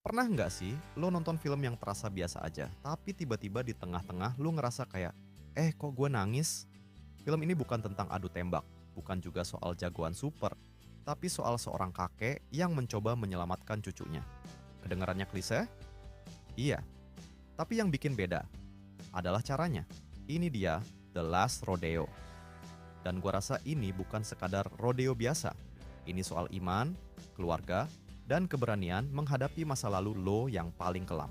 Pernah nggak sih lo nonton film yang terasa biasa aja, tapi tiba-tiba di tengah-tengah lo ngerasa kayak, kok gue nangis? Film ini bukan tentang adu tembak, bukan juga soal jagoan super, tapi soal seorang kakek yang mencoba menyelamatkan cucunya. Kedengarannya klise? Iya. Tapi yang bikin beda adalah caranya. Ini dia, The Last Rodeo. Dan gua rasa ini bukan sekadar rodeo biasa. Ini soal iman, keluarga, dan keberanian menghadapi masa lalu lo yang paling kelam.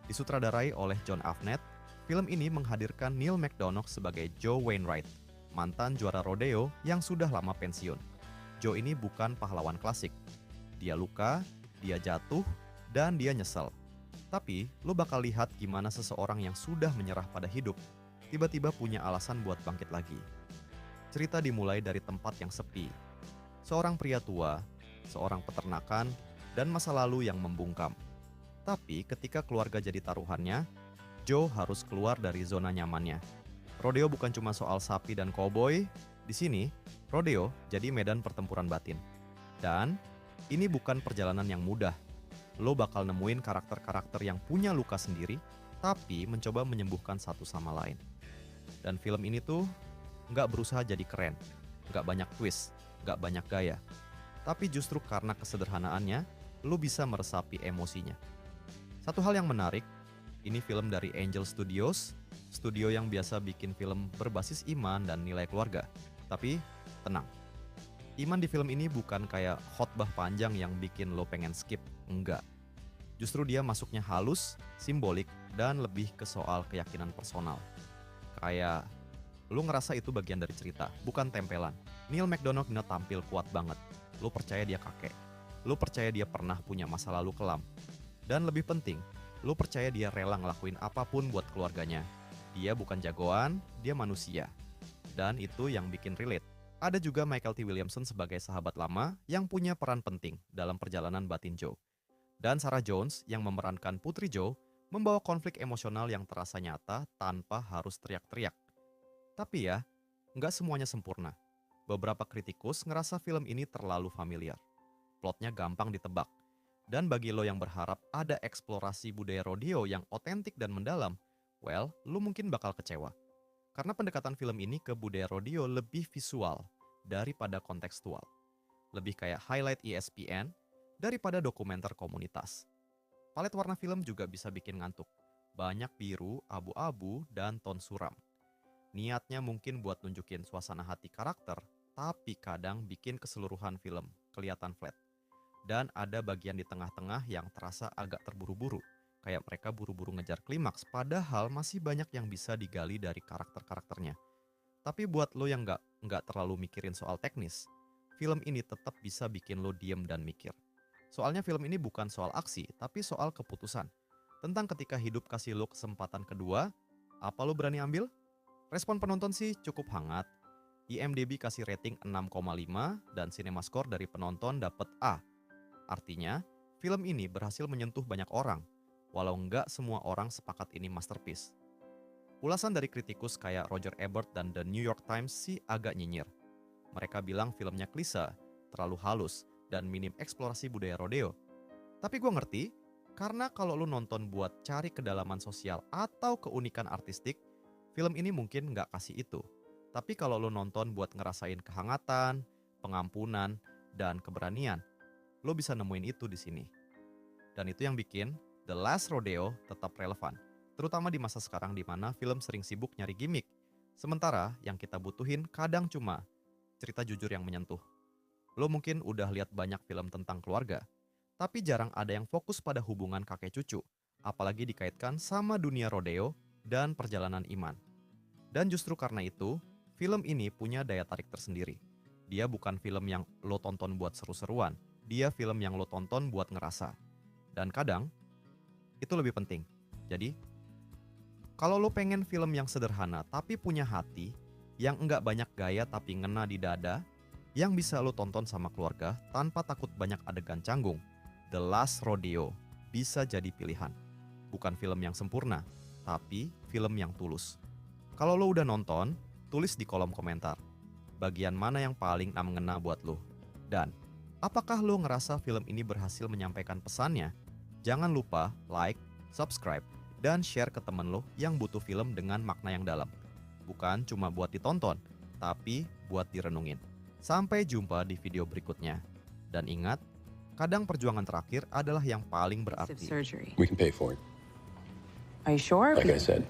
Disutradarai oleh John Avnet, film ini menghadirkan Neil McDonough sebagai Joe Wainwright, mantan juara rodeo yang sudah lama pensiun. Joe ini bukan pahlawan klasik. Dia luka, dia jatuh, dan dia nyesel. Tapi, lo bakal lihat gimana seseorang yang sudah menyerah pada hidup, tiba-tiba punya alasan buat bangkit lagi. Cerita dimulai dari tempat yang sepi. Seorang pria tua, seorang peternakan, dan masa lalu yang membungkam. Tapi ketika keluarga jadi taruhannya, Joe harus keluar dari zona nyamannya. Rodeo bukan cuma soal sapi dan koboi. Di sini, rodeo jadi medan pertempuran batin. Dan ini bukan perjalanan yang mudah. Lo bakal nemuin karakter-karakter yang punya luka sendiri, tapi mencoba menyembuhkan satu sama lain. Dan film ini tuh nggak berusaha jadi keren, nggak banyak twist, nggak banyak gaya. Tapi justru karena kesederhanaannya, lo bisa meresapi emosinya. Satu hal yang menarik, ini film dari Angel Studios, studio yang biasa bikin film berbasis iman dan nilai keluarga. Tapi, tenang. Iman di film ini bukan kayak khotbah panjang yang bikin lo pengen skip, enggak. Justru dia masuknya halus, simbolik, dan lebih ke soal keyakinan personal. Kayak, lo ngerasa itu bagian dari cerita, bukan tempelan. Neil McDonough tampil kuat banget. Lo percaya dia kakek. Lo percaya dia pernah punya masa lalu kelam. Dan lebih penting, lo percaya dia rela ngelakuin apapun buat keluarganya. Dia bukan jagoan, dia manusia. Dan itu yang bikin relate. Ada juga Michael T. Williamson sebagai sahabat lama yang punya peran penting dalam perjalanan batin Joe. Dan Sarah Jones yang memerankan Putri Joe membawa konflik emosional yang terasa nyata tanpa harus teriak-teriak. Tapi ya, nggak semuanya sempurna. Beberapa kritikus ngerasa film ini terlalu familiar. Plotnya gampang ditebak. Dan bagi lo yang berharap ada eksplorasi budaya rodeo yang otentik dan mendalam, well, lo mungkin bakal kecewa. Karena pendekatan film ini ke budaya rodeo lebih visual daripada kontekstual. Lebih kayak highlight ESPN daripada dokumenter komunitas. Palet warna film juga bisa bikin ngantuk. Banyak biru, abu-abu, dan ton suram. Niatnya mungkin buat nunjukin suasana hati karakter, tapi kadang bikin keseluruhan film kelihatan flat. Dan ada bagian di tengah-tengah yang terasa agak terburu-buru. Kayak mereka buru-buru ngejar klimaks, padahal masih banyak yang bisa digali dari karakter-karakternya. Tapi buat lo yang nggak terlalu mikirin soal teknis, film ini tetap bisa bikin lo diem dan mikir. Soalnya film ini bukan soal aksi, tapi soal keputusan. Tentang ketika hidup kasih lo kesempatan kedua, apa lo berani ambil? Respon penonton sih cukup hangat. IMDb kasih rating 6,5 dan CinemaScore dari penonton dapet A. Artinya, film ini berhasil menyentuh banyak orang, walau nggak semua orang sepakat ini masterpiece. Ulasan dari kritikus kayak Roger Ebert dan The New York Times sih agak nyinyir. Mereka bilang filmnya klise, terlalu halus, dan minim eksplorasi budaya rodeo. Tapi gue ngerti, karena kalau lu nonton buat cari kedalaman sosial atau keunikan artistik, film ini mungkin nggak kasih itu. Tapi kalau lu nonton buat ngerasain kehangatan, pengampunan, dan keberanian, lo bisa nemuin itu di sini. Dan itu yang bikin The Last Rodeo tetap relevan, terutama di masa sekarang di mana film sering sibuk nyari gimmick. Sementara yang kita butuhin kadang cuma cerita jujur yang menyentuh. Lo mungkin udah lihat banyak film tentang keluarga, tapi jarang ada yang fokus pada hubungan kakek cucu, apalagi dikaitkan sama dunia rodeo dan perjalanan iman. Dan justru karena itu, film ini punya daya tarik tersendiri. Dia bukan film yang lo tonton buat seru-seruan, dia film yang lo tonton buat ngerasa. Dan kadang, itu lebih penting. Jadi, kalau lo pengen film yang sederhana tapi punya hati, yang enggak banyak gaya tapi ngena di dada, yang bisa lo tonton sama keluarga tanpa takut banyak adegan canggung, The Last Rodeo bisa jadi pilihan. Bukan film yang sempurna, tapi film yang tulus. Kalau lo udah nonton, tulis di kolom komentar bagian mana yang paling mengena buat lo. Dan apakah lo ngerasa film ini berhasil menyampaikan pesannya? Jangan lupa like, subscribe, dan share ke temen lo yang butuh film dengan makna yang dalam. Bukan cuma buat ditonton, tapi buat direnungin. Sampai jumpa di video berikutnya. Dan ingat, kadang perjuangan terakhir adalah yang paling berarti. We can pay for it. Are you sure? Like I said,